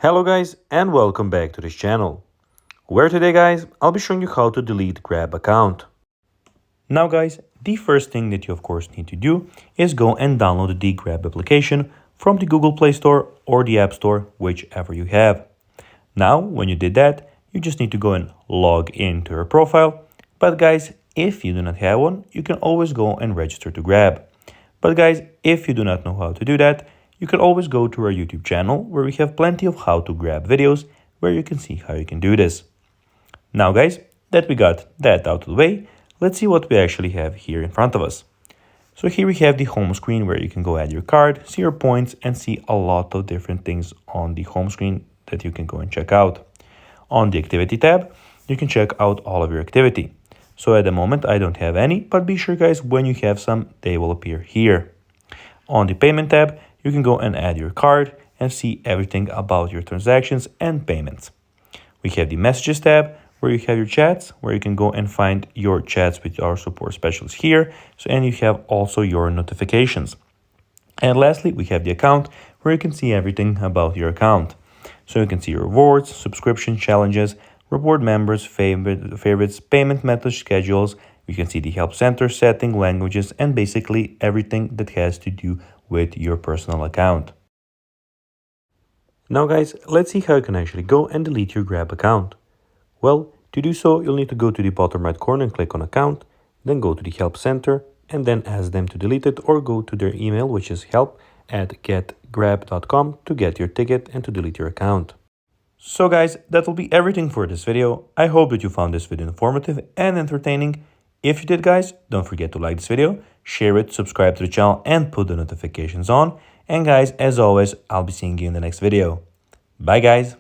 Hello guys and welcome back to this channel, where today guys I'll be showing you how to delete Grab account. Now guys, the first thing that you of course need to do is go and download the Grab application from the Google Play Store or the App Store, whichever you have. Now when you did that, you just need to go and log into your profile. But guys, if you do not have one, you can always go and register to Grab. But guys, if you do not know how to do that, you can always go to our YouTube channel where we have plenty of how to grab videos where you can see how you can do this. Now guys, that we got that out of the way, let's see what we actually have here in front of us. So here we have the home screen where you can go add your card, see your points, and see a lot of different things on the home screen that you can go and check out. On the activity tab, you can check out all of your activity. So at the moment I don't have any, but be sure guys, when you have some, they will appear here. On the payment tab, you can go and add your card and see everything about your transactions and payments. We have the messages tab where you have your chats, where you can go and find your chats with our support specialists here. And you have also your notifications. And lastly, we have the account where you can see everything about your account. So you can see your rewards, subscription challenges, reward members, favorites, payment method schedules. You can see the help center, setting, languages, and basically everything that has to do with your personal account. Now guys, let's see how you can actually go and delete your Grab account. Well, to do so, you'll need to go to the bottom right corner and click on account, then go to the help center and then ask them to delete it, or go to their email, which is help@getgrab.com, to get your ticket and to delete your account. So guys, that will be everything for this video. I hope that you found this video informative and entertaining. If you did guys, don't forget to like this video, share it, subscribe to the channel, and put the notifications on. And guys, as always, I'll be seeing you in the next video. Bye guys.